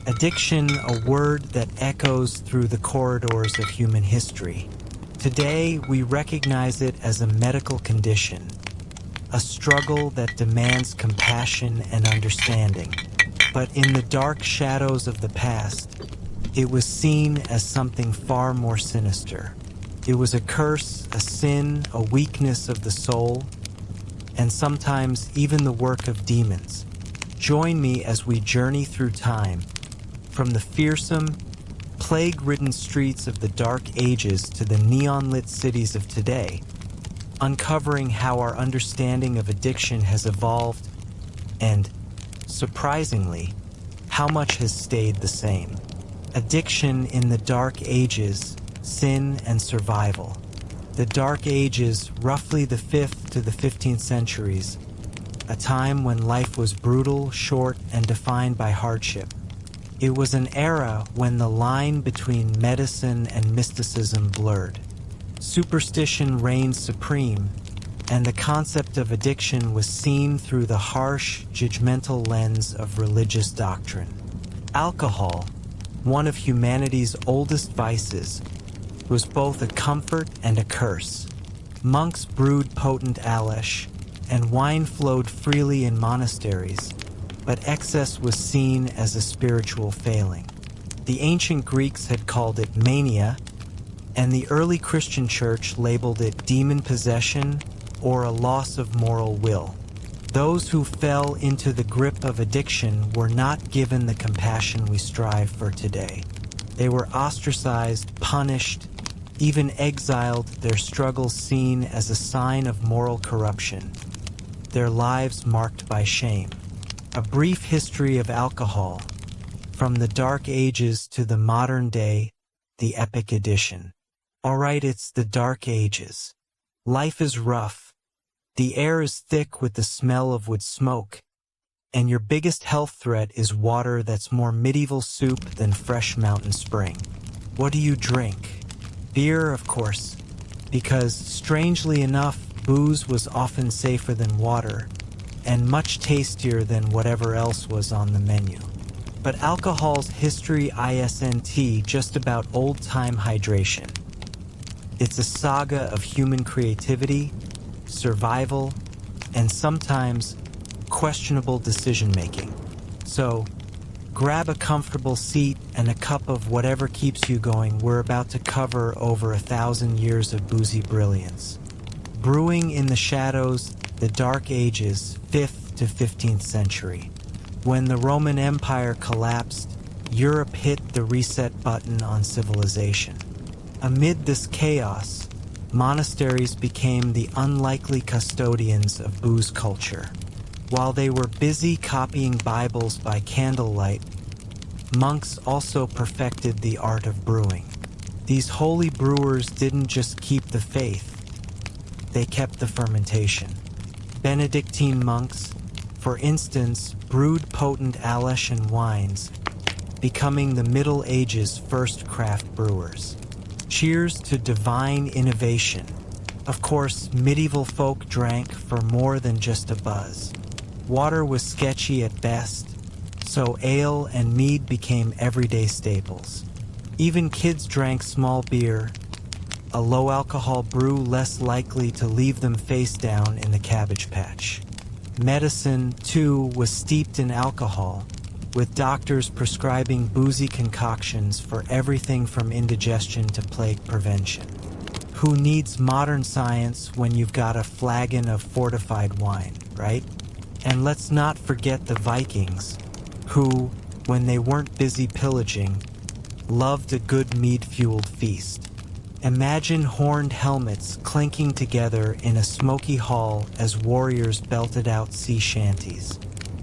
Addiction, a word that echoes through the corridors of human history. Today, we recognize it as a medical condition, a struggle that demands compassion and understanding. But in the dark shadows of the past, it was seen as something far more sinister. It was a curse, a sin, a weakness of the soul, and sometimes even the work of demons. Join me as we journey through time, from the fearsome, plague-ridden streets of the Dark Ages to the neon-lit cities of today, uncovering how our understanding of addiction has evolved and, surprisingly, how much has stayed the same. Addiction in the Dark Ages, sin and survival. The Dark Ages, roughly the 5th to the 15th centuries, a time when life was brutal, short, and defined by hardship. It was an era when the line between medicine and mysticism blurred. Superstition reigned supreme, and the concept of addiction was seen through the harsh, judgmental lens of religious doctrine. Alcohol, one of humanity's oldest vices, was both a comfort and a curse. Monks brewed potent Alesh, and wine flowed freely in monasteries, but excess was seen as a spiritual failing. The ancient Greeks had called it mania, and the early Christian church labeled it demon possession or a loss of moral will. Those who fell into the grip of addiction were not given the compassion we strive for today. They were ostracized, punished, even exiled, their struggles seen as a sign of moral corruption, their lives marked by shame. A brief history of alcohol, from the Dark Ages to the modern day, the Epic Edition. All right, it's the Dark Ages. Life is rough. The air is thick with the smell of wood smoke, and your biggest health threat is water that's more medieval soup than fresh mountain spring. What do you drink? Beer, of course, because, strangely enough, booze was often safer than water, and much tastier than whatever else was on the menu. But alcohol's history isn't just about old-time hydration. It's a saga of human creativity, survival, and sometimes questionable decision-making. So, grab a comfortable seat and a cup of whatever keeps you going. We're about to cover over 1,000 years of boozy brilliance. Brewing in the shadows, the Dark Ages, 5th to 15th century. When the Roman Empire collapsed, Europe hit the reset button on civilization. Amid this chaos, monasteries became the unlikely custodians of booze culture. While they were busy copying Bibles by candlelight, monks also perfected the art of brewing. These holy brewers didn't just keep the faith, they kept the fermentation. Benedictine monks, for instance, brewed potent Alessian wines, becoming the Middle Ages' first craft brewers. Cheers to divine innovation. Of course, medieval folk drank for more than just a buzz. Water was sketchy at best, so ale and mead became everyday staples. Even kids drank small beer, a low-alcohol brew less likely to leave them face down in the cabbage patch. Medicine, too, was steeped in alcohol, with doctors prescribing boozy concoctions for everything from indigestion to plague prevention. Who needs modern science when you've got a flagon of fortified wine, right? And let's not forget the Vikings, who, when they weren't busy pillaging, loved a good mead-fueled feast. Imagine horned helmets clinking together in a smoky hall as warriors belted out sea shanties.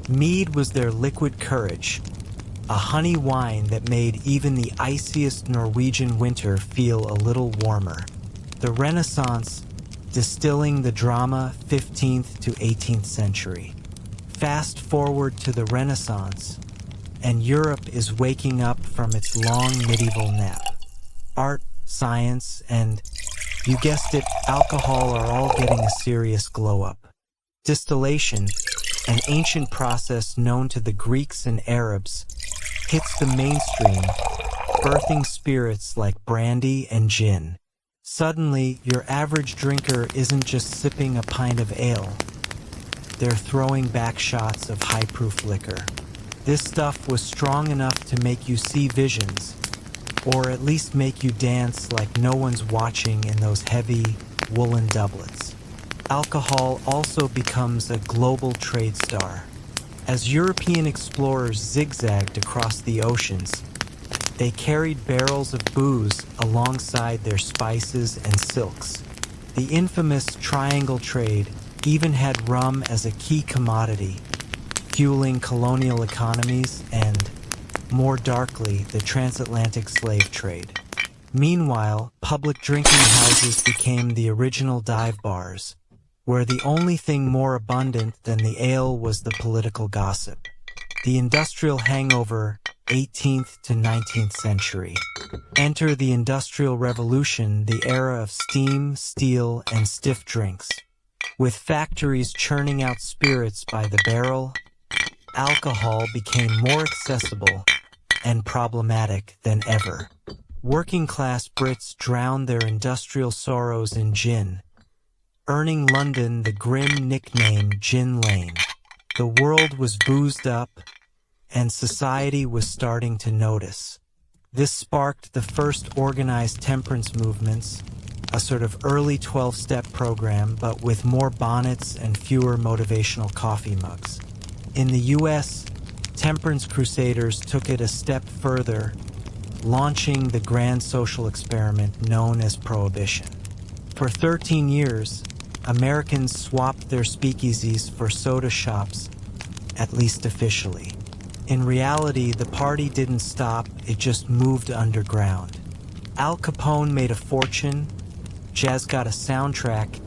Mead was their liquid courage, a honey wine that made even the iciest Norwegian winter feel a little warmer. The Renaissance, distilling the drama 15th to 18th century. Fast forward to the Renaissance, and Europe is waking up from its long medieval nap. Art, science, and, you guessed it, alcohol are all getting a serious glow-up. Distillation, an ancient process known to the Greeks and Arabs, hits the mainstream, birthing spirits like brandy and gin. Suddenly, your average drinker isn't just sipping a pint of ale. They're throwing back shots of high-proof liquor. This stuff was strong enough to make you see visions, or at least make you dance like no one's watching in those heavy, woolen doublets. Alcohol also becomes a global trade star. As European explorers zigzagged across the oceans, they carried barrels of booze alongside their spices and silks. The infamous triangle trade even had rum as a key commodity, fueling colonial economies and, more darkly, the transatlantic slave trade. Meanwhile, public drinking houses became the original dive bars, where the only thing more abundant than the ale was the political gossip. The industrial hangover, 18th to 19th century. Enter the Industrial Revolution, the era of steam, steel, and stiff drinks. With factories churning out spirits by the barrel, alcohol became more accessible and problematic than ever. Working-class Brits drowned their industrial sorrows in gin, earning London the grim nickname Gin Lane. The world was boozed up, and society was starting to notice. This sparked the first organized temperance movements, a sort of early 12-step program, but with more bonnets and fewer motivational coffee mugs. In the U.S., temperance crusaders took it a step further, launching the grand social experiment known as Prohibition. For 13 years, Americans swapped their speakeasies for soda shops, at least officially. In reality, the party didn't stop, it just moved underground. Al Capone made a fortune, jazz got a soundtrack,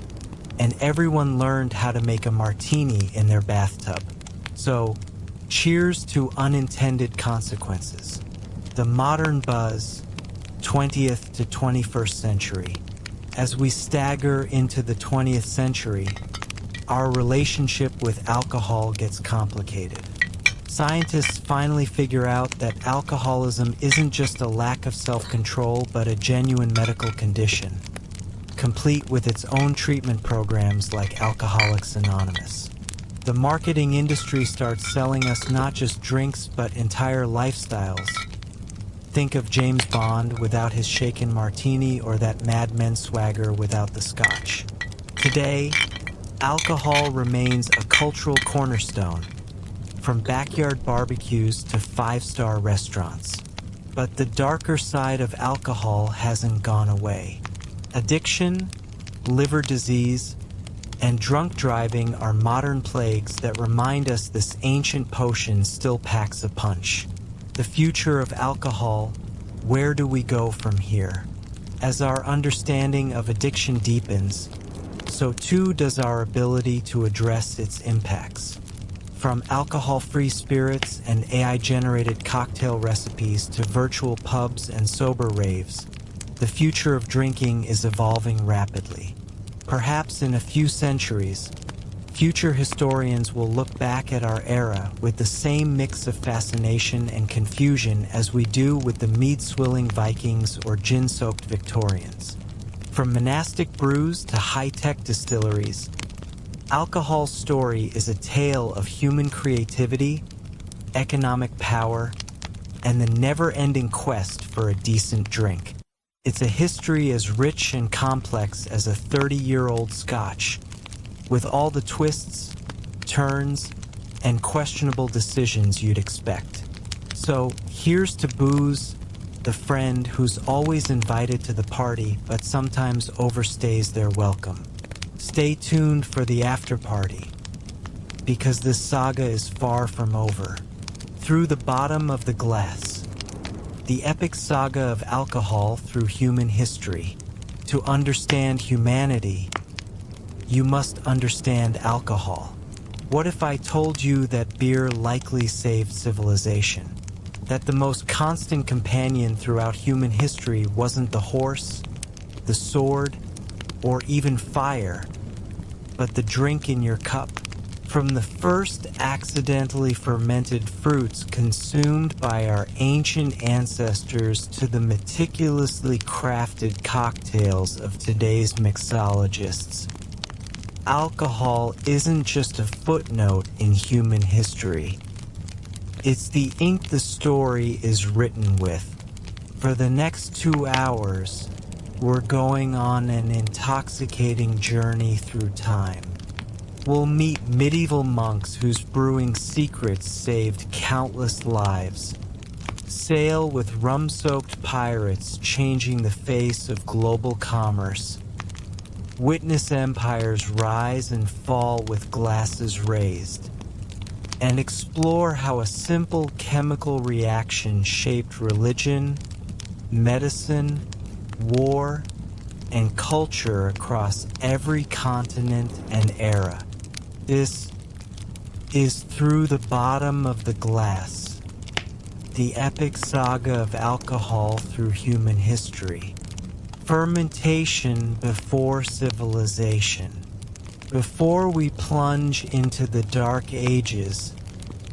and everyone learned how to make a martini in their bathtub. So, cheers to unintended consequences. The modern buzz, 20th to 21st century. As we stagger into the 20th century, our relationship with alcohol gets complicated. Scientists finally figure out that alcoholism isn't just a lack of self-control, but a genuine medical condition, complete with its own treatment programs like Alcoholics Anonymous. The marketing industry starts selling us not just drinks, but entire lifestyles. Think of James Bond without his shaken martini, or that Mad Men swagger without the scotch. Today, alcohol remains a cultural cornerstone, from backyard barbecues to five-star restaurants. But the darker side of alcohol hasn't gone away. Addiction, liver disease, and drunk driving are modern plagues that remind us this ancient potion still packs a punch. The future of alcohol, where do we go from here? As our understanding of addiction deepens, so too does our ability to address its impacts. From alcohol-free spirits and AI-generated cocktail recipes to virtual pubs and sober raves, the future of drinking is evolving rapidly. Perhaps in a few centuries, future historians will look back at our era with the same mix of fascination and confusion as we do with the mead-swilling Vikings or gin-soaked Victorians. From monastic brews to high-tech distilleries, alcohol's story is a tale of human creativity, economic power, and the never-ending quest for a decent drink. It's a history as rich and complex as a 30-year-old Scotch, with all the twists, turns, and questionable decisions you'd expect. So here's to booze, the friend who's always invited to the party but sometimes overstays their welcome. Stay tuned for the after party, because this saga is far from over. Through the bottom of the glass, the epic saga of alcohol through human history. To understand humanity, you must understand alcohol. What if I told you that beer likely saved civilization? That the most constant companion throughout human history wasn't the horse, the sword, or even fire, but the drink in your cup? From the first accidentally fermented fruits consumed by our ancient ancestors to the meticulously crafted cocktails of today's mixologists, alcohol isn't just a footnote in human history. It's the ink the story is written with. For the next 2 hours, we're going on an intoxicating journey through time. We'll meet medieval monks whose brewing secrets saved countless lives, sail with rum-soaked pirates changing the face of global commerce, witness empires rise and fall with glasses raised, and explore how a simple chemical reaction shaped religion, medicine, war, and culture across every continent and era. This is Through the Bottom of the Glass, the epic saga of alcohol through human history. Fermentation before civilization. Before we plunge into the Dark Ages,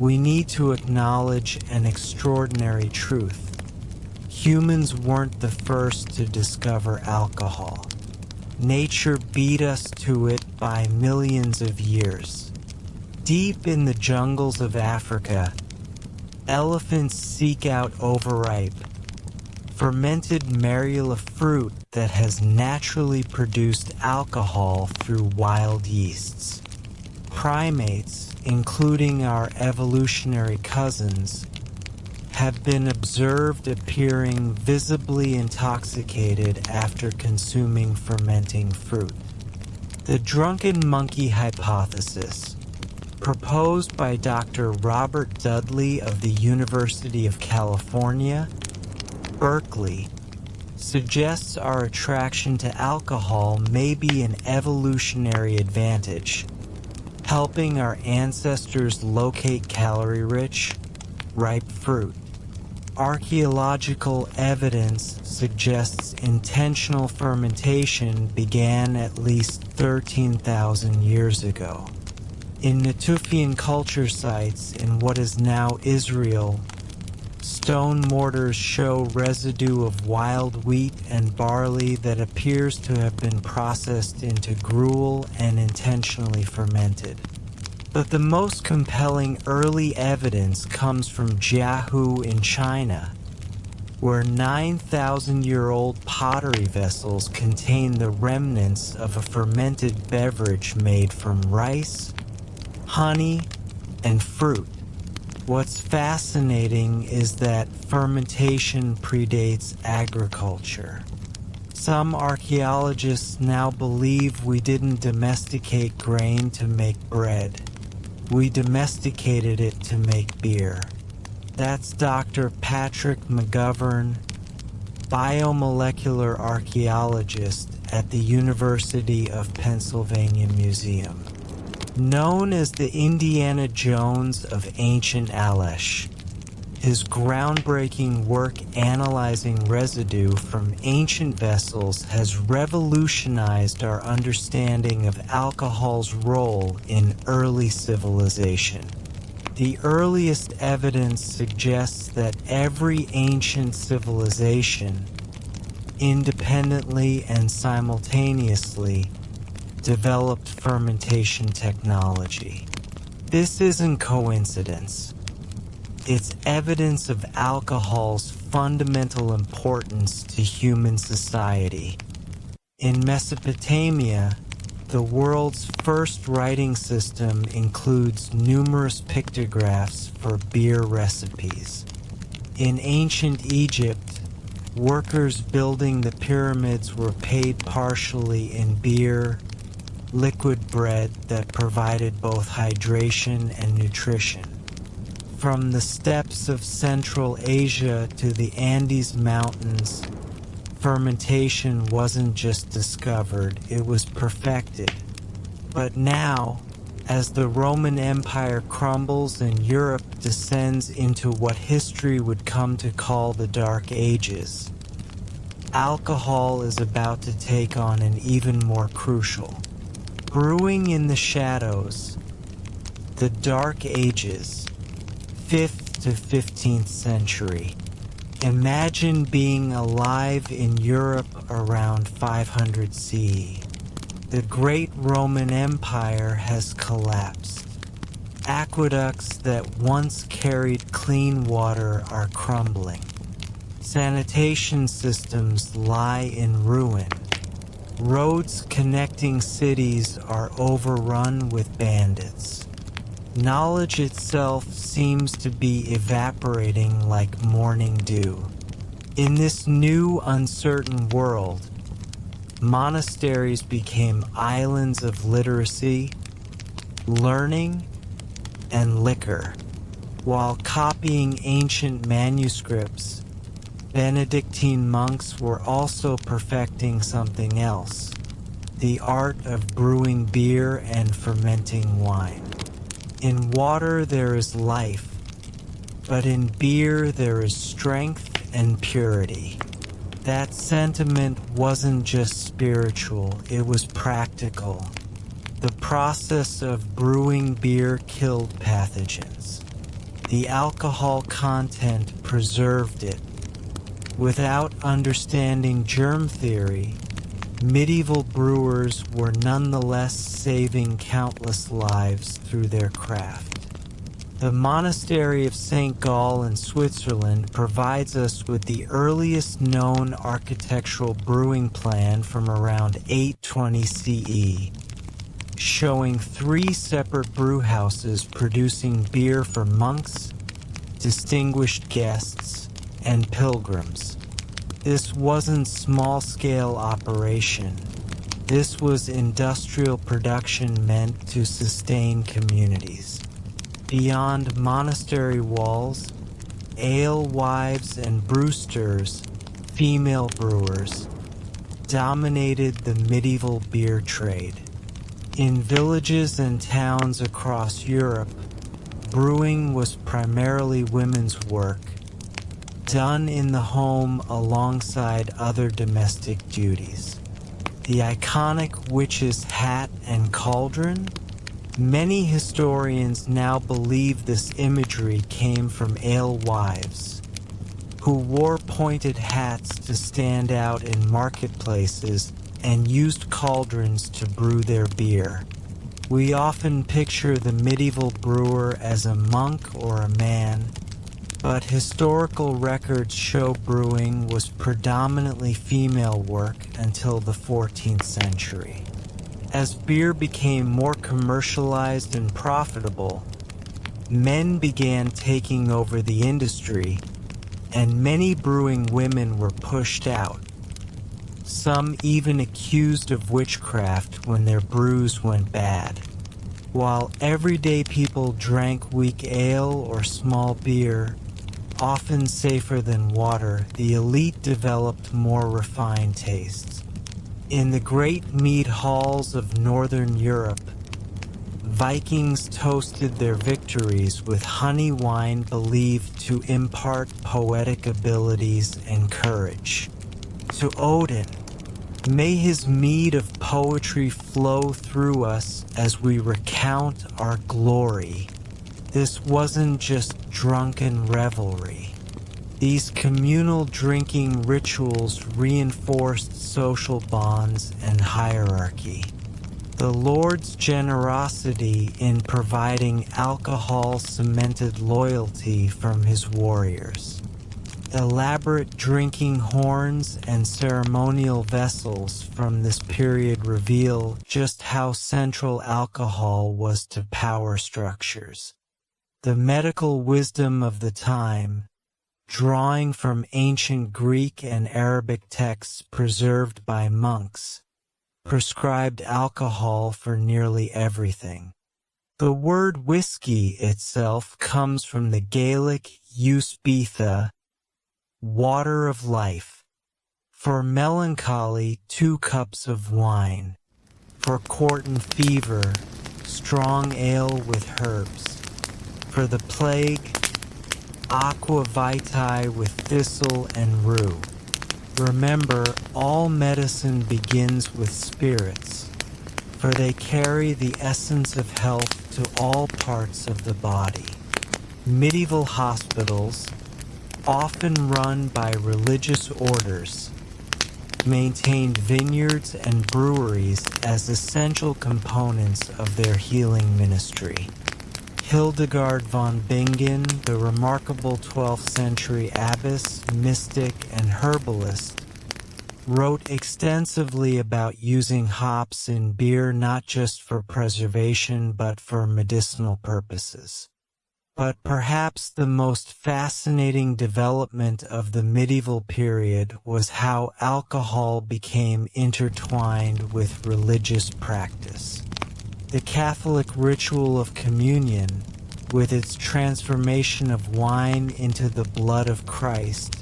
we need to acknowledge an extraordinary truth. Humans weren't the first to discover alcohol. Nature beat us to it by millions of years. Deep in the jungles of Africa, elephants seek out overripe, fermented marula fruit that has naturally produced alcohol through wild yeasts. Primates, including our evolutionary cousins, have been observed appearing visibly intoxicated after consuming fermenting fruit. The drunken monkey hypothesis, proposed by Dr. Robert Dudley of the University of California, Berkeley, suggests our attraction to alcohol may be an evolutionary advantage, helping our ancestors locate calorie-rich, ripe fruit. Archaeological evidence suggests intentional fermentation began at least 13,000 years ago. In Natufian culture sites in what is now Israel, stone mortars show residue of wild wheat and barley that appears to have been processed into gruel and intentionally fermented. But the most compelling early evidence comes from Jiahu in China, where 9,000-year-old pottery vessels contain the remnants of a fermented beverage made from rice, honey, and fruit. What's fascinating is that fermentation predates agriculture. Some archaeologists now believe we didn't domesticate grain to make bread. We domesticated it to make beer. That's Dr. Patrick McGovern, biomolecular archaeologist at the University of Pennsylvania Museum. Known as the Indiana Jones of ancient Alesh, his groundbreaking work analyzing residue from ancient vessels has revolutionized our understanding of alcohol's role in early civilization. The earliest evidence suggests that every ancient civilization, independently and simultaneously, developed fermentation technology. This isn't coincidence. It's evidence of alcohol's fundamental importance to human society. In Mesopotamia, the world's first writing system includes numerous pictographs for beer recipes. In ancient Egypt, workers building the pyramids were paid partially in beer, liquid bread that provided both hydration and nutrition. From the steppes of Central Asia to the Andes Mountains, fermentation wasn't just discovered, it was perfected. But now, as the Roman Empire crumbles and Europe descends into what history would come to call the Dark Ages, alcohol is about to take on an even more crucial. Brewing in the shadows, The Dark Ages, 5th to 15th century. Imagine being alive in Europe around 500 CE. The great Roman Empire has collapsed. Aqueducts that once carried clean water are crumbling. Sanitation systems lie in ruin. Roads connecting cities are overrun with bandits. Knowledge itself seems to be evaporating like morning dew. In this new, uncertain world, monasteries became islands of literacy, learning, and liquor. While copying ancient manuscripts, Benedictine monks were also perfecting something else: the art of brewing beer and fermenting wine. In water there is life, but in beer there is strength and purity. That sentiment wasn't just spiritual, it was practical. The process of brewing beer killed pathogens. The alcohol content preserved it. Without understanding germ theory, medieval brewers were nonetheless saving countless lives through their craft. The monastery of St. Gall in Switzerland provides us with the earliest known architectural brewing plan from around 820 CE, showing 3 separate brewhouses producing beer for monks, distinguished guests, and pilgrims. This wasn't small-scale operation. This was industrial production meant to sustain communities. Beyond monastery walls, alewives and brewsters, female brewers, dominated the medieval beer trade. In villages and towns across Europe, brewing was primarily women's work, done in the home alongside other domestic duties. The iconic witch's hat and cauldron? Many historians now believe this imagery came from alewives, who wore pointed hats to stand out in marketplaces and used cauldrons to brew their beer. We often picture the medieval brewer as a monk or a man, but historical records show brewing was predominantly female work until the 14th century. As beer became more commercialized and profitable, men began taking over the industry, and many brewing women were pushed out, some even accused of witchcraft when their brews went bad. While everyday people drank weak ale or small beer, often safer than water, the elite developed more refined tastes. In the great mead halls of northern Europe, Vikings toasted their victories with honey wine believed to impart poetic abilities and courage. To Odin, may his mead of poetry flow through us as we recount our glory. This wasn't just drunken revelry. These communal drinking rituals reinforced social bonds and hierarchy. The Lord's generosity in providing alcohol cemented loyalty from his warriors. Elaborate drinking horns and ceremonial vessels from this period reveal just how central alcohol was to power structures. The medical wisdom of the time, drawing from ancient Greek and Arabic texts preserved by monks, prescribed alcohol for nearly everything. The word whiskey itself comes from the Gaelic eusbetha, water of life. For melancholy, 2 cups of wine. For quartan fever, strong ale with herbs. For the plague, aqua vitae with thistle and rue. Remember, all medicine begins with spirits, for they carry the essence of health to all parts of the body. Medieval hospitals, often run by religious orders, maintained vineyards and breweries as essential components of their healing ministry. Hildegard von Bingen, the remarkable 12th century abbess, mystic, and herbalist, wrote extensively about using hops in beer not just for preservation but for medicinal purposes. But perhaps the most fascinating development of the medieval period was how alcohol became intertwined with religious practice. The Catholic ritual of communion, with its transformation of wine into the blood of Christ,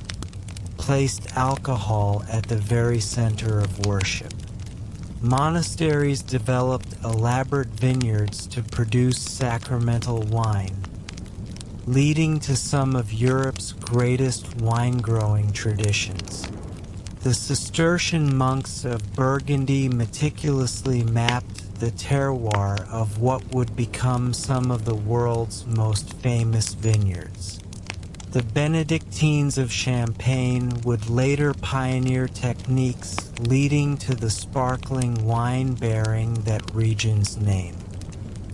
placed alcohol at the very center of worship. Monasteries developed elaborate vineyards to produce sacramental wine, leading to some of Europe's greatest wine-growing traditions. The Cistercian monks of Burgundy meticulously mapped the terroir of what would become some of the world's most famous vineyards. The Benedictines of Champagne would later pioneer techniques leading to the sparkling wine bearing that region's name.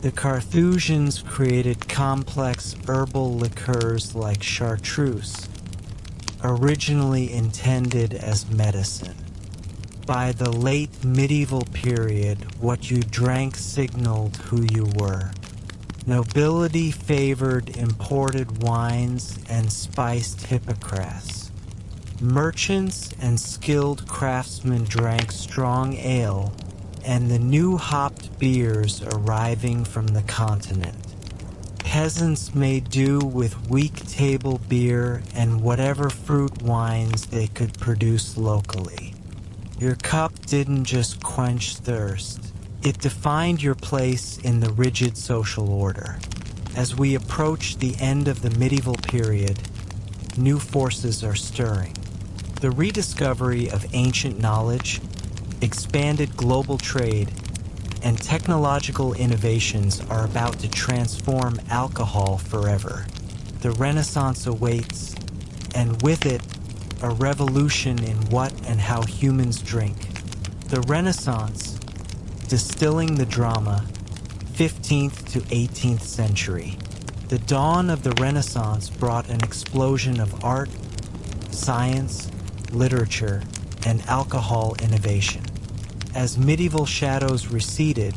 The Carthusians created complex herbal liqueurs like chartreuse, originally intended as medicine. By the late medieval period, what you drank signaled who you were. Nobility favored imported wines and spiced hippocras. Merchants and skilled craftsmen drank strong ale and the new hopped beers arriving from the continent. Peasants made do with weak table beer and whatever fruit wines they could produce locally. Your cup didn't just quench thirst, it defined your place in the rigid social order. As we approach the end of the medieval period, new forces are stirring. The rediscovery of ancient knowledge, expanded global trade, and technological innovations are about to transform alcohol forever. The Renaissance awaits, and with it, a revolution in what and how humans drink. The Renaissance, distilling the drama, 15th to 18th century. The dawn of the Renaissance brought an explosion of art, science, literature, and alcohol innovation. As medieval shadows receded,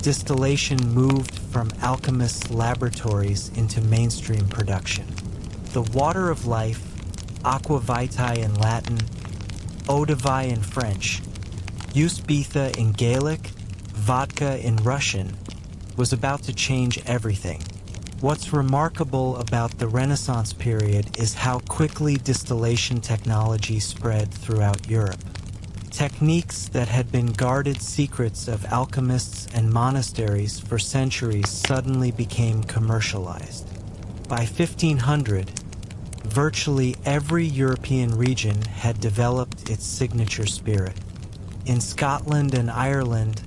distillation moved from alchemists' laboratories into mainstream production. The water of life, aqua vitae in Latin, eau de vie in French, jus bitha in Gaelic, vodka in Russian, was about to change everything. What's remarkable about the Renaissance period is how quickly distillation technology spread throughout Europe. Techniques that had been guarded secrets of alchemists and monasteries for centuries suddenly became commercialized. By 1500, virtually every European region had developed its signature spirit. In Scotland and Ireland,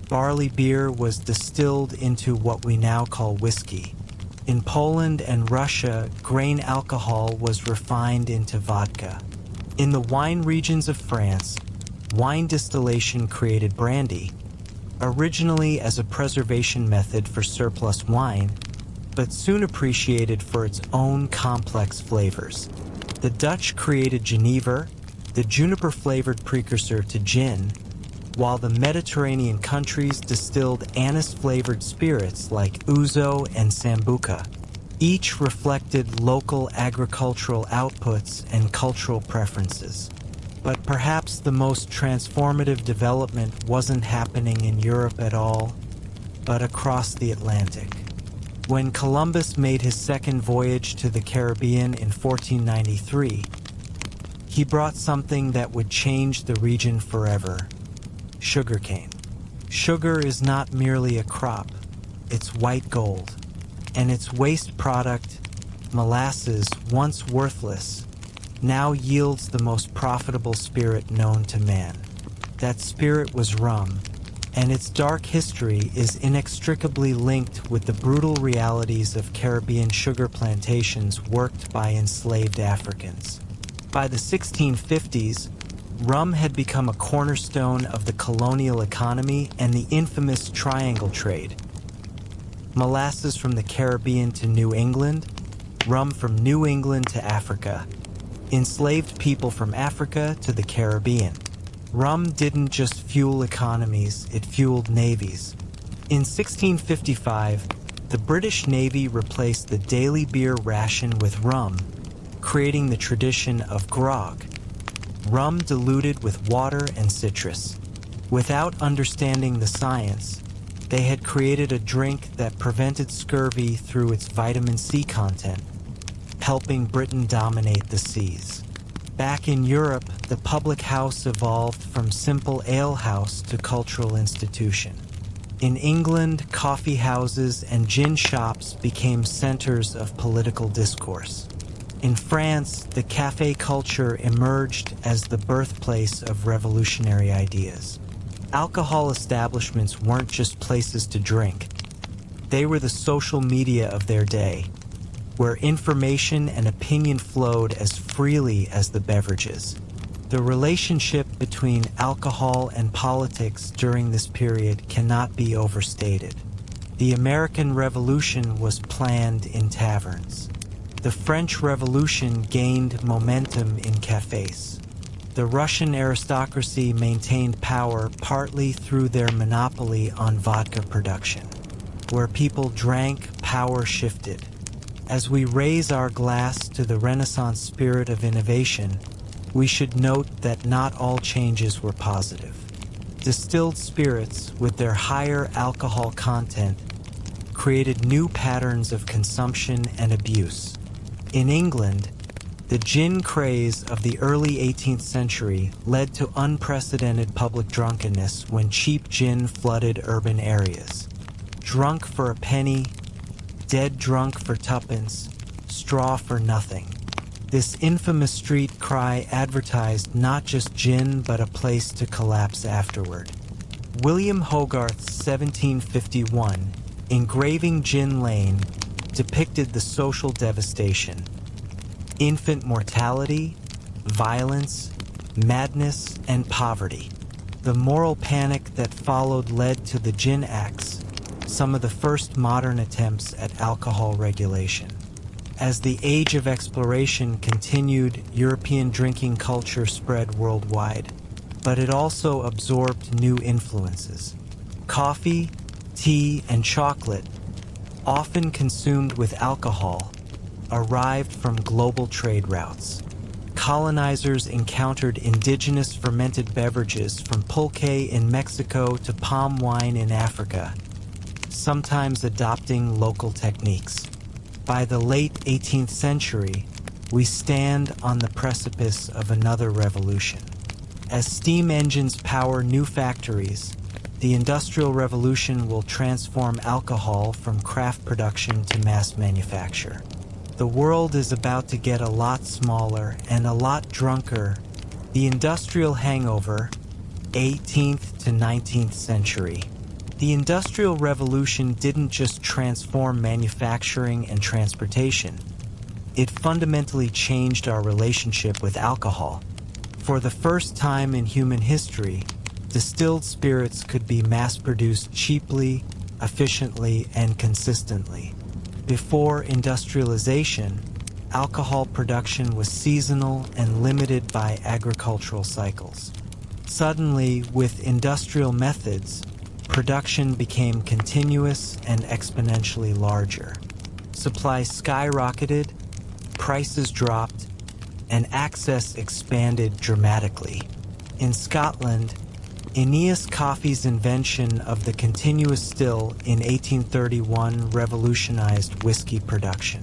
barley beer was distilled into what we now call whiskey. In Poland and Russia, grain alcohol was refined into vodka. In the wine regions of France, wine distillation created brandy, originally as a preservation method for surplus wine, but soon appreciated for its own complex flavors. The Dutch created Genever, the juniper-flavored precursor to gin, while the Mediterranean countries distilled anise-flavored spirits like ouzo and sambuca. Each reflected local agricultural outputs and cultural preferences. But perhaps the most transformative development wasn't happening in Europe at all, but across the Atlantic. When Columbus made his second voyage to the Caribbean in 1493, he brought something that would change the region forever: sugarcane. Sugar is not merely a crop, it's white gold. And its waste product, molasses, once worthless, now yields the most profitable spirit known to man. That spirit was rum, and its dark history is inextricably linked with the brutal realities of Caribbean sugar plantations worked by enslaved Africans. By the 1650s, rum had become a cornerstone of the colonial economy and the infamous triangle trade. Molasses from the Caribbean to New England, rum from New England to Africa, enslaved people from Africa to the Caribbean. Rum didn't just fuel economies, it fueled navies. In 1655, the British Navy replaced the daily beer ration with rum, creating the tradition of grog, rum diluted with water and citrus. Without understanding the science, they had created a drink that prevented scurvy through its vitamin C content, helping Britain dominate the seas. Back in Europe, the public house evolved from simple alehouse to cultural institution. In England, coffee houses and gin shops became centers of political discourse. In France, the café culture emerged as the birthplace of revolutionary ideas. Alcohol establishments weren't just places to drink. They were the social media of their day, where information and opinion flowed as freely as the beverages. The relationship between alcohol and politics during this period cannot be overstated. The American Revolution was planned in taverns. The French Revolution gained momentum in cafes. The Russian aristocracy maintained power partly through their monopoly on vodka production. Where people drank, power shifted. As we raise our glass to the Renaissance spirit of innovation, we should note that not all changes were positive. Distilled spirits, with their higher alcohol content, created new patterns of consumption and abuse. In England, the gin craze of the early 18th century led to unprecedented public drunkenness when cheap gin flooded urban areas. Drunk for a penny, dead drunk for tuppence, straw for nothing. This infamous street cry advertised not just gin but a place to collapse afterward. William Hogarth's 1751 engraving Gin Lane depicted the social devastation. Infant mortality, violence, madness, and poverty. The moral panic that followed led to the Gin Acts, some of the first modern attempts at alcohol regulation. As the age of exploration continued, European drinking culture spread worldwide, but it also absorbed new influences. Coffee, tea, and chocolate, often consumed with alcohol, arrived from global trade routes. Colonizers encountered indigenous fermented beverages from pulque in Mexico to palm wine in Africa, sometimes adopting local techniques. By the late 18th century, we stand on the precipice of another revolution. As steam engines power new factories, the Industrial Revolution will transform alcohol from craft production to mass manufacture. The world is about to get a lot smaller and a lot drunker. The industrial hangover, 18th to 19th century. The Industrial Revolution didn't just transform manufacturing and transportation. It fundamentally changed our relationship with alcohol. For the first time in human history, distilled spirits could be mass-produced cheaply, efficiently, and consistently. Before industrialization, alcohol production was seasonal and limited by agricultural cycles. Suddenly, with industrial methods, production became continuous and exponentially larger. Supply skyrocketed, prices dropped, and access expanded dramatically. In Scotland, Aeneas Coffey's invention of the continuous still in 1831 revolutionized whiskey production.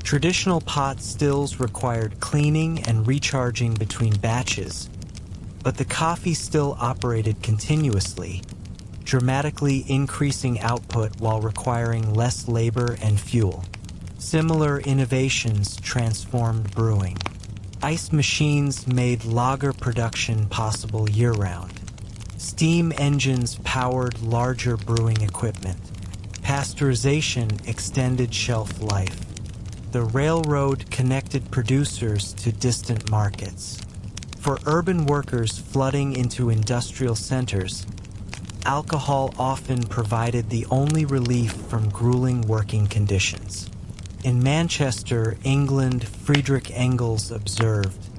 Traditional pot stills required cleaning and recharging between batches, but the coffee still operated continuously, dramatically increasing output while requiring less labor and fuel. Similar innovations transformed brewing. Ice machines made lager production possible year-round. Steam engines powered larger brewing equipment. Pasteurization extended shelf life. The railroad connected producers to distant markets. For urban workers flooding into industrial centers, alcohol often provided the only relief from grueling working conditions. In Manchester, England, Friedrich Engels observed,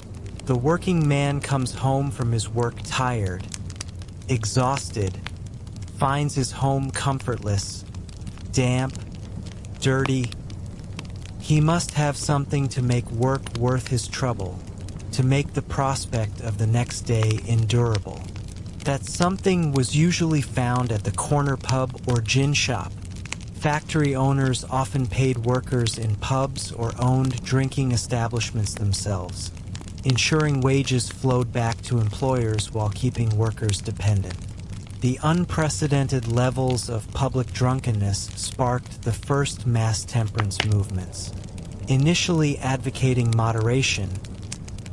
"The working man comes home from his work tired, exhausted, finds his home comfortless, damp, dirty. He must have something to make work worth his trouble, to make the prospect of the next day endurable." That something was usually found at the corner pub or gin shop. Factory owners often paid workers in pubs or owned drinking establishments themselves, ensuring wages flowed back to employers while keeping workers dependent. The unprecedented levels of public drunkenness sparked the first mass temperance movements. Initially advocating moderation,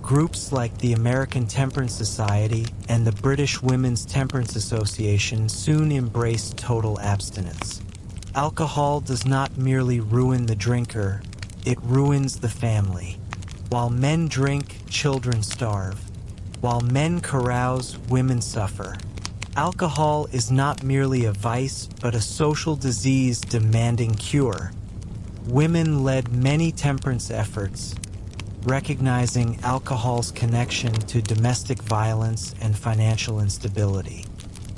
groups like the American Temperance Society and the British Women's Temperance Association soon embraced total abstinence. Alcohol does not merely ruin the drinker, it ruins the family. While men drink, children starve. While men carouse, women suffer. Alcohol is not merely a vice, but a social disease demanding cure. Women led many temperance efforts, recognizing alcohol's connection to domestic violence and financial instability.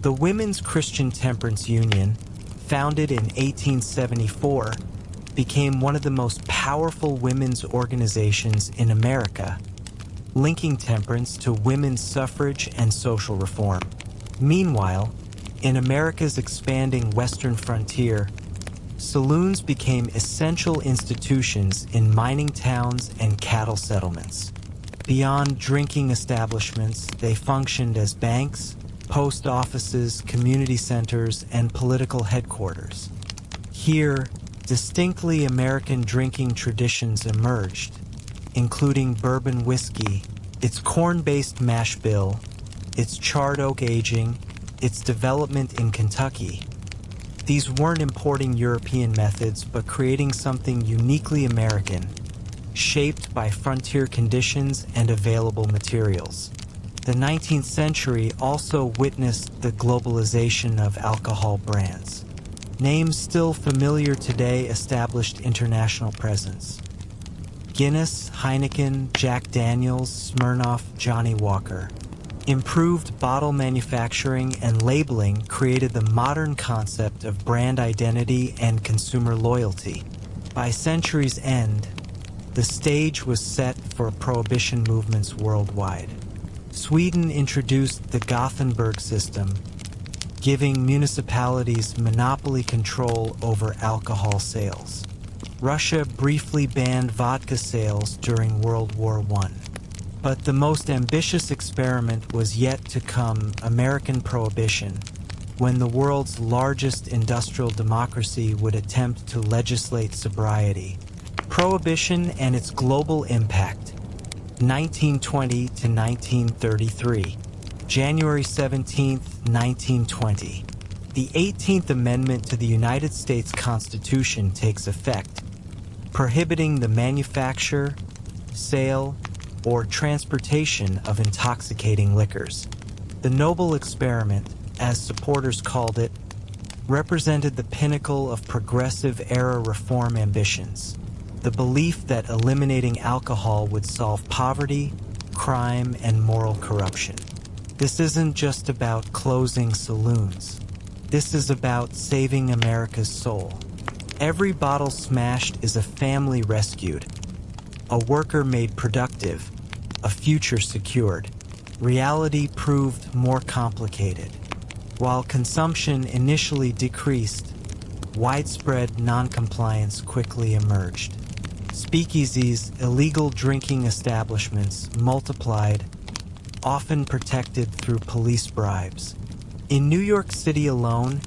The Women's Christian Temperance Union, founded in 1874, became one of the most powerful women's organizations in America, linking temperance to women's suffrage and social reform. Meanwhile, in America's expanding western frontier, saloons became essential institutions in mining towns and cattle settlements. Beyond drinking establishments, they functioned as banks, post offices, community centers, and political headquarters. Here, distinctly American drinking traditions emerged, including bourbon whiskey, its corn-based mash bill, its charred oak aging, its development in Kentucky. These weren't importing European methods, but creating something uniquely American, shaped by frontier conditions and available materials. The 19th century also witnessed the globalization of alcohol brands. Names still familiar today established international presence. Guinness, Heineken, Jack Daniels, Smirnoff, Johnny Walker. Improved bottle manufacturing and labeling created the modern concept of brand identity and consumer loyalty. By century's end, the stage was set for prohibition movements worldwide. Sweden introduced the Gothenburg system, giving municipalities monopoly control over alcohol sales. Russia briefly banned vodka sales during World War I. But the most ambitious experiment was yet to come: American prohibition, when the world's largest industrial democracy would attempt to legislate sobriety. Prohibition and its global impact. 1920 to 1933. January 17, 1920. The 18th Amendment to the United States Constitution takes effect, prohibiting the manufacture, sale, or transportation of intoxicating liquors. The noble experiment, as supporters called it, represented the pinnacle of progressive-era reform ambitions. The belief that eliminating alcohol would solve poverty, crime, and moral corruption. This isn't just about closing saloons. This is about saving America's soul. Every bottle smashed is a family rescued, a worker made productive, a future secured. Reality proved more complicated. While consumption initially decreased, widespread noncompliance quickly emerged. Speakeasies, illegal drinking establishments, multiplied, often protected through police bribes. In New York City alone,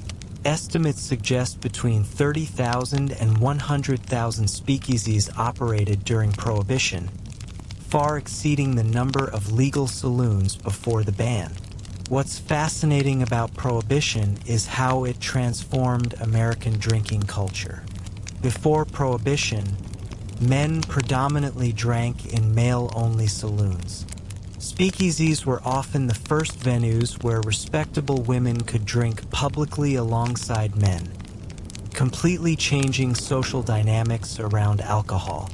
estimates suggest between 30,000 and 100,000 speakeasies operated during Prohibition, far exceeding the number of legal saloons before the ban. What's fascinating about Prohibition is how it transformed American drinking culture. Before Prohibition, men predominantly drank in male-only saloons. Speakeasies were often the first venues where respectable women could drink publicly alongside men, completely changing social dynamics around alcohol.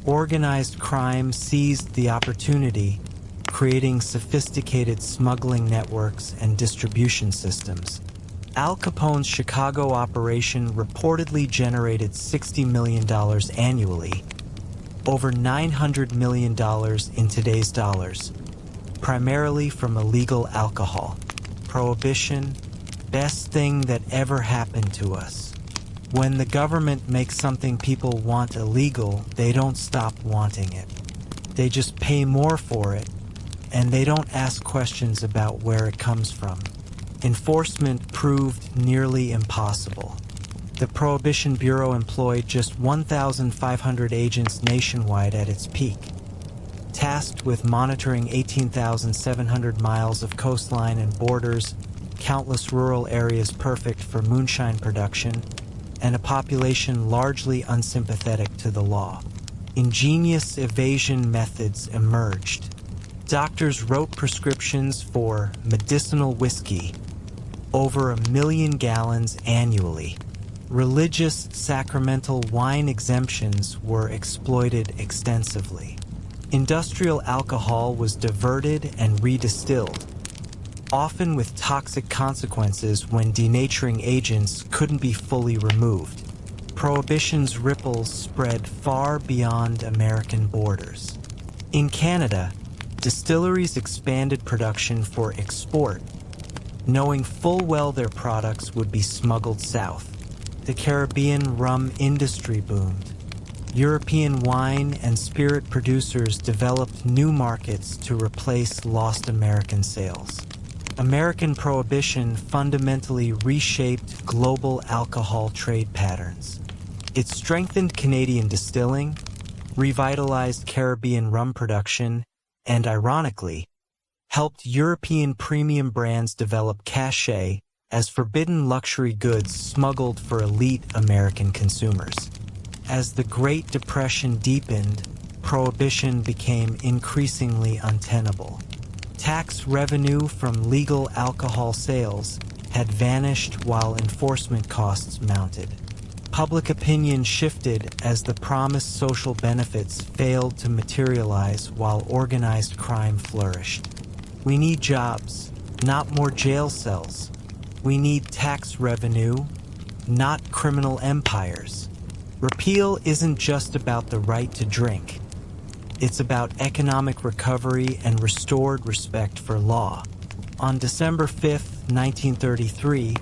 Organized crime seized the opportunity, creating sophisticated smuggling networks and distribution systems. Al Capone's Chicago operation reportedly generated $60 million annually, over $900 million in today's dollars, primarily from illegal alcohol. Prohibition, best thing that ever happened to us. When the government makes something people want illegal, they don't stop wanting it. They just pay more for it, and they don't ask questions about where it comes from. Enforcement proved nearly impossible. The Prohibition Bureau employed just 1,500 agents nationwide at its peak, tasked with monitoring 18,700 miles of coastline and borders, countless rural areas perfect for moonshine production, and a population largely unsympathetic to the law. Ingenious evasion methods emerged. Doctors wrote prescriptions for medicinal whiskey, over 1 million gallons annually. Religious sacramental wine exemptions were exploited extensively. Industrial alcohol was diverted and redistilled, often with toxic consequences when denaturing agents couldn't be fully removed. Prohibition's ripples spread far beyond American borders. In Canada, distilleries expanded production for export, knowing full well their products would be smuggled south. The Caribbean rum industry boomed. European wine and spirit producers developed new markets to replace lost American sales. American Prohibition fundamentally reshaped global alcohol trade patterns. It strengthened Canadian distilling, revitalized Caribbean rum production, and ironically, helped European premium brands develop cachet as forbidden luxury goods smuggled for elite American consumers. As the Great Depression deepened, Prohibition became increasingly untenable. Tax revenue from legal alcohol sales had vanished while enforcement costs mounted. Public opinion shifted as the promised social benefits failed to materialize while organized crime flourished. We need jobs, not more jail cells. We need tax revenue, not criminal empires. Repeal isn't just about the right to drink. It's about economic recovery and restored respect for law. On December 5, 1933,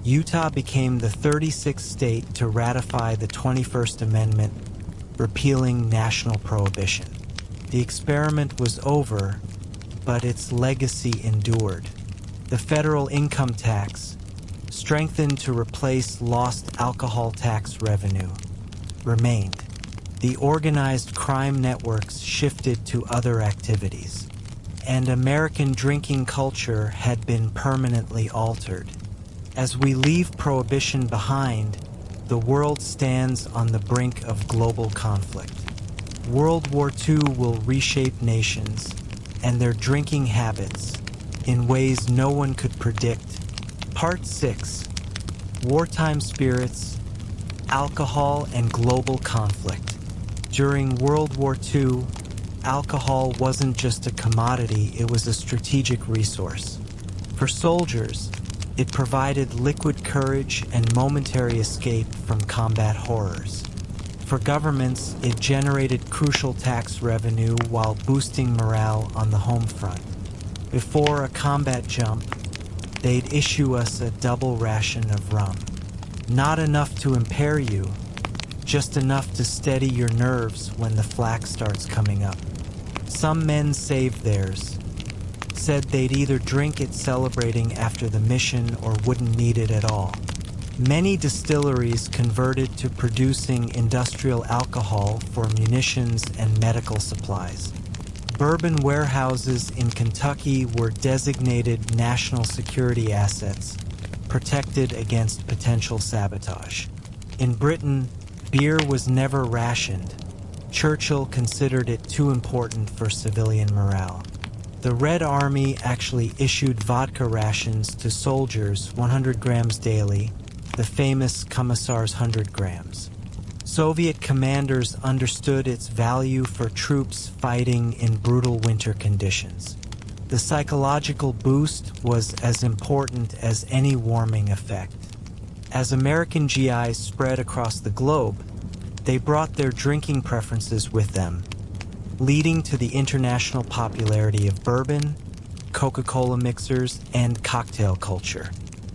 Utah became the 36th state to ratify the 21st Amendment, repealing national prohibition. The experiment was over, but its legacy endured. The federal income tax, strengthened to replace lost alcohol tax revenue, remained. The organized crime networks shifted to other activities, and American drinking culture had been permanently altered. As we leave Prohibition behind, the world stands on the brink of global conflict. World War II will reshape nations and their drinking habits in ways no one could predict. Part 6: Wartime Spirits, Alcohol and Global Conflict. During World War II, alcohol wasn't just a commodity, it was a strategic resource. For soldiers, it provided liquid courage and momentary escape from combat horrors. For governments, it generated crucial tax revenue while boosting morale on the home front. Before a combat jump, they'd issue us a double ration of rum. Not enough to impair you, just enough to steady your nerves when the flak starts coming up. Some men saved theirs, said they'd either drink it celebrating after the mission or wouldn't need it at all. Many distilleries converted to producing industrial alcohol for munitions and medical supplies. Bourbon warehouses in Kentucky were designated national security assets, protected against potential sabotage. In Britain, beer was never rationed. Churchill considered it too important for civilian morale. The Red Army actually issued vodka rations to soldiers 100 grams daily, the famous Commissar's 100 grams. Soviet commanders understood its value for troops fighting in brutal winter conditions. The psychological boost was as important as any warming effect. As American GIs spread across the globe, they brought their drinking preferences with them, leading to the international popularity of bourbon, Coca-Cola mixers, and cocktail culture.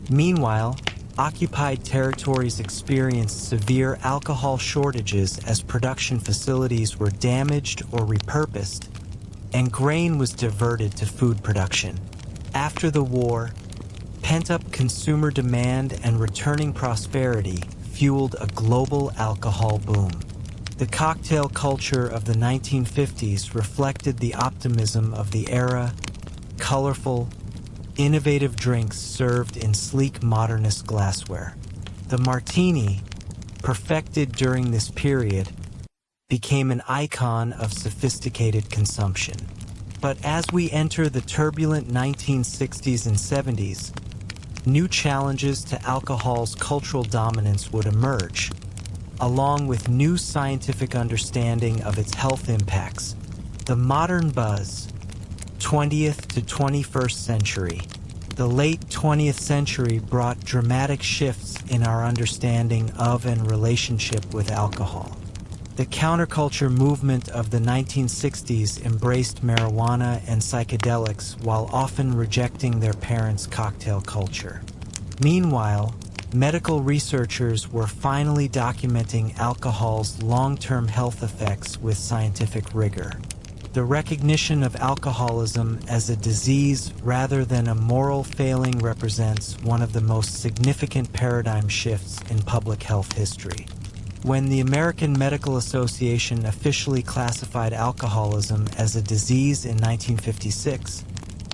Meanwhile, occupied territories experienced severe alcohol shortages as production facilities were damaged or repurposed, and grain was diverted to food production. After the war, pent-up consumer demand and returning prosperity fueled a global alcohol boom. The cocktail culture of the 1950s reflected the optimism of the era: colorful, innovative drinks served in sleek modernist glassware. The martini, perfected during this period, became an icon of sophisticated consumption. But as we enter the turbulent 1960s and 70s, new challenges to alcohol's cultural dominance would emerge, along with new scientific understanding of its health impacts. The modern buzz, 20th to 21st century. The late 20th century brought dramatic shifts in our understanding of and relationship with alcohol. The counterculture movement of the 1960s embraced marijuana and psychedelics while often rejecting their parents' cocktail culture. Meanwhile, medical researchers were finally documenting alcohol's long-term health effects with scientific rigor. The recognition of alcoholism as a disease rather than a moral failing represents one of the most significant paradigm shifts in public health history. When the American Medical Association officially classified alcoholism as a disease in 1956,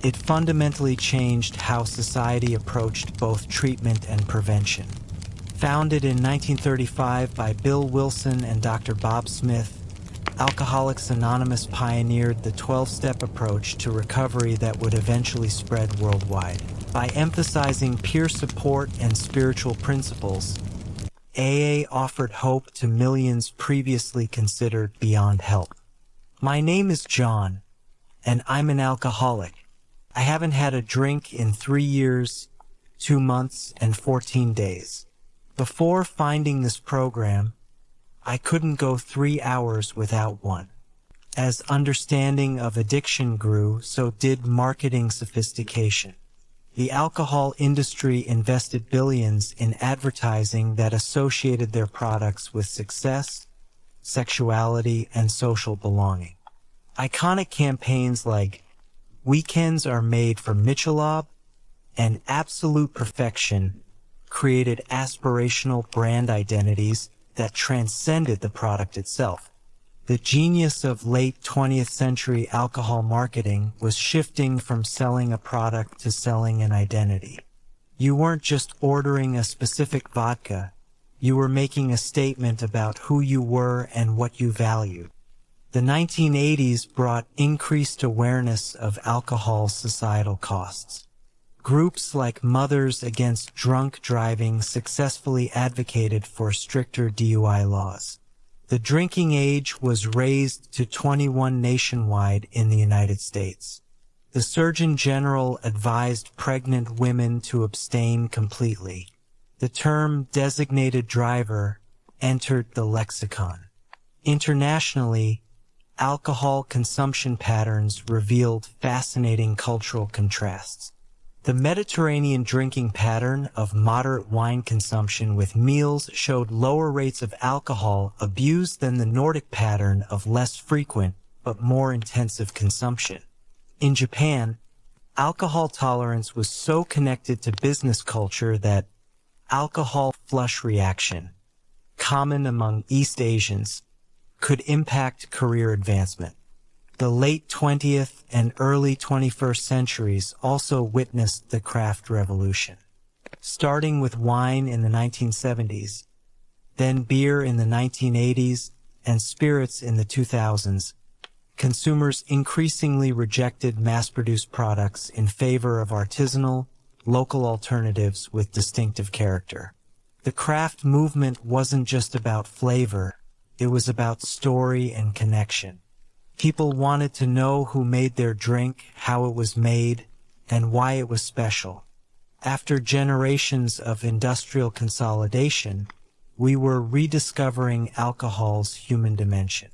it fundamentally changed how society approached both treatment and prevention. Founded in 1935 by Bill Wilson and Dr. Bob Smith, Alcoholics Anonymous pioneered the 12-step approach to recovery that would eventually spread worldwide. By emphasizing peer support and spiritual principles, AA offered hope to millions previously considered beyond help. My name is John, and I'm an alcoholic. I haven't had a drink in 3 years, 2 months, and 14 days. Before finding this program, I couldn't go 3 hours without one. As understanding of addiction grew, so did marketing sophistication. The alcohol industry invested billions in advertising that associated their products with success, sexuality, and social belonging. Iconic campaigns like "Weekends Are Made for Michelob" and "Absolute Perfection" created aspirational brand identities that transcended the product itself. The genius of late 20th century alcohol marketing was shifting from selling a product to selling an identity. You weren't just ordering a specific vodka, you were making a statement about who you were and what you valued. The 1980s brought increased awareness of alcohol's societal costs. Groups like Mothers Against Drunk Driving successfully advocated for stricter DUI laws. The drinking age was raised to 21 nationwide in the United States. The Surgeon General advised pregnant women to abstain completely. The term designated driver entered the lexicon. Internationally, alcohol consumption patterns revealed fascinating cultural contrasts. The Mediterranean drinking pattern of moderate wine consumption with meals showed lower rates of alcohol abuse than the Nordic pattern of less frequent but more intensive consumption. In Japan, alcohol tolerance was so connected to business culture that alcohol flush reaction, common among East Asians, could impact career advancement. The late 20th and early 21st centuries also witnessed the craft revolution. Starting with wine in the 1970s, then beer in the 1980s, and spirits in the 2000s, consumers increasingly rejected mass-produced products in favor of artisanal, local alternatives with distinctive character. The craft movement wasn't just about flavor, it was about story and connection. People wanted to know who made their drink, how it was made, and why it was special. After generations of industrial consolidation, we were rediscovering alcohol's human dimension.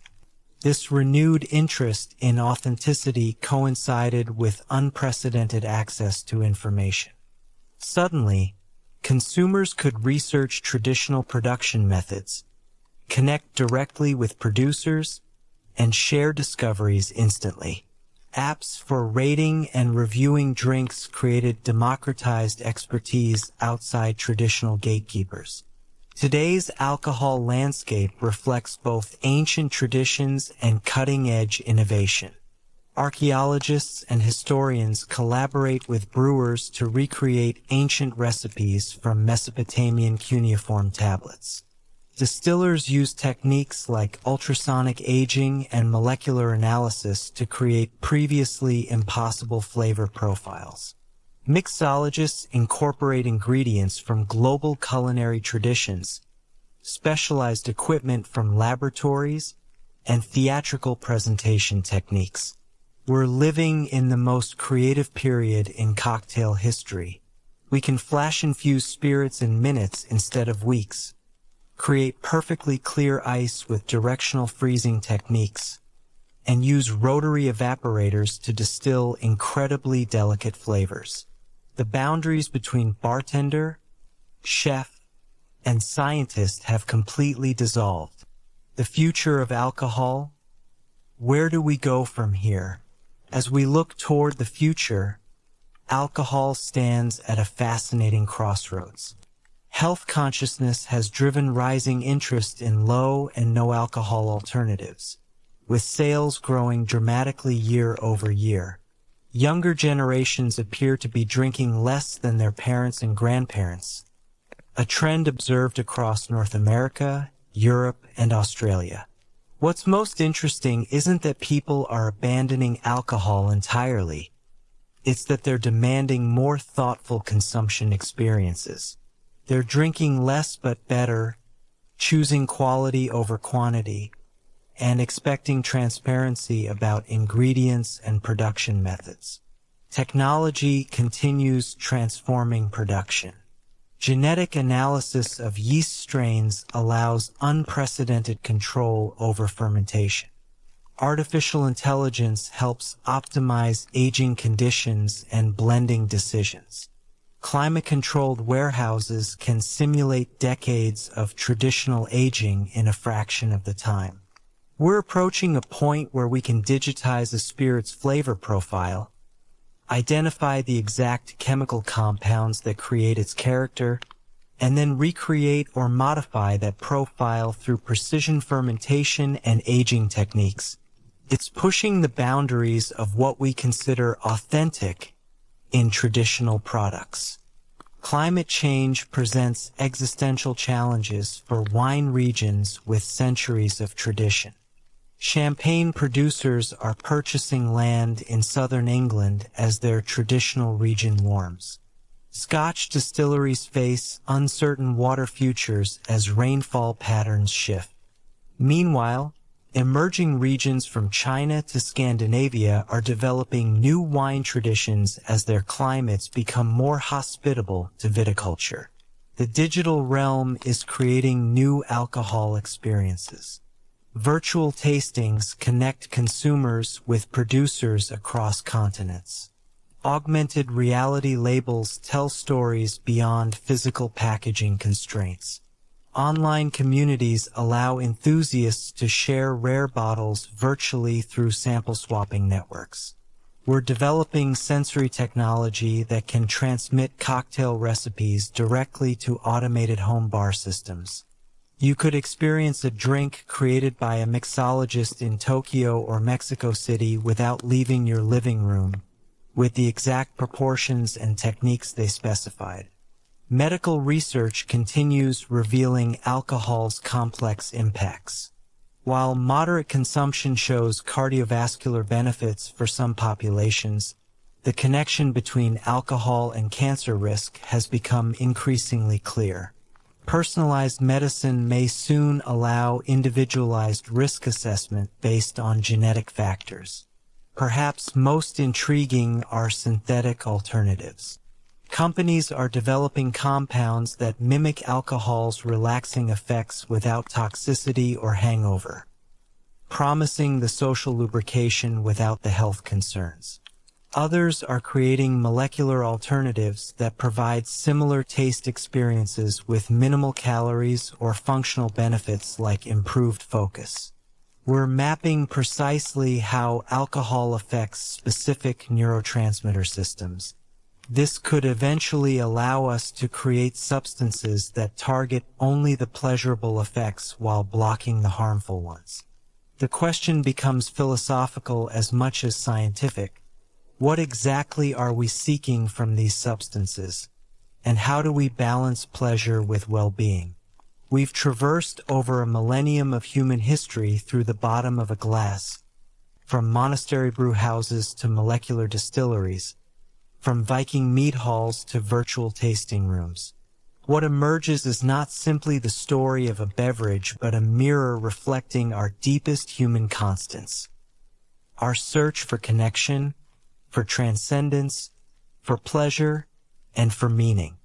This renewed interest in authenticity coincided with unprecedented access to information. Suddenly, consumers could research traditional production methods, connect directly with producers, and share discoveries instantly. Apps for rating and reviewing drinks created democratized expertise outside traditional gatekeepers. Today's alcohol landscape reflects both ancient traditions and cutting-edge innovation. Archaeologists and historians collaborate with brewers to recreate ancient recipes from Mesopotamian cuneiform tablets. Distillers use techniques like ultrasonic aging and molecular analysis to create previously impossible flavor profiles. Mixologists incorporate ingredients from global culinary traditions, specialized equipment from laboratories, and theatrical presentation techniques. We're living in the most creative period in cocktail history. We can flash-infuse spirits in minutes instead of weeks, create perfectly clear ice with directional freezing techniques, and use rotary evaporators to distill incredibly delicate flavors. The boundaries between bartender, chef, and scientist have completely dissolved. The future of alcohol? Where do we go from here? As we look toward the future, alcohol stands at a fascinating crossroads. Health consciousness has driven rising interest in low and no alcohol alternatives, with sales growing dramatically year over year. Younger generations appear to be drinking less than their parents and grandparents, a trend observed across North America, Europe, and Australia. What's most interesting isn't that people are abandoning alcohol entirely. It's that they're demanding more thoughtful consumption experiences. They're drinking less but better, choosing quality over quantity, and expecting transparency about ingredients and production methods. Technology continues transforming production. Genetic analysis of yeast strains allows unprecedented control over fermentation. Artificial intelligence helps optimize aging conditions and blending decisions. Climate-controlled warehouses can simulate decades of traditional aging in a fraction of the time. We're approaching a point where we can digitize a spirit's flavor profile, identify the exact chemical compounds that create its character, and then recreate or modify that profile through precision fermentation and aging techniques. It's pushing the boundaries of what we consider authentic in traditional products. Climate change presents existential challenges for wine regions with centuries of tradition. Champagne producers are purchasing land in southern England as their traditional region warms. Scotch distilleries face uncertain water futures as rainfall patterns shift. Meanwhile, emerging regions from China to Scandinavia are developing new wine traditions as their climates become more hospitable to viticulture. The digital realm is creating new alcohol experiences. Virtual tastings connect consumers with producers across continents. Augmented reality labels tell stories beyond physical packaging constraints. Online communities allow enthusiasts to share rare bottles virtually through sample swapping networks. We're developing sensory technology that can transmit cocktail recipes directly to automated home bar systems. You could experience a drink created by a mixologist in Tokyo or Mexico City without leaving your living room, with the exact proportions and techniques they specified. Medical research continues revealing alcohol's complex impacts. While moderate consumption shows cardiovascular benefits for some populations, the connection between alcohol and cancer risk has become increasingly clear. Personalized medicine may soon allow individualized risk assessment based on genetic factors. Perhaps most intriguing are synthetic alternatives. Companies are developing compounds that mimic alcohol's relaxing effects without toxicity or hangover, promising the social lubrication without the health concerns. Others are creating molecular alternatives that provide similar taste experiences with minimal calories or functional benefits like improved focus. We're mapping precisely how alcohol affects specific neurotransmitter systems. This could eventually allow us to create substances that target only the pleasurable effects while blocking the harmful ones. The question becomes philosophical as much as scientific. What exactly are we seeking from these substances? And how do we balance pleasure with well-being? We've traversed over a millennium of human history through the bottom of a glass, from monastery brew houses to molecular distilleries, from Viking mead halls to virtual tasting rooms. What emerges is not simply the story of a beverage, but a mirror reflecting our deepest human constants. Our search for connection, for transcendence, for pleasure, and for meaning.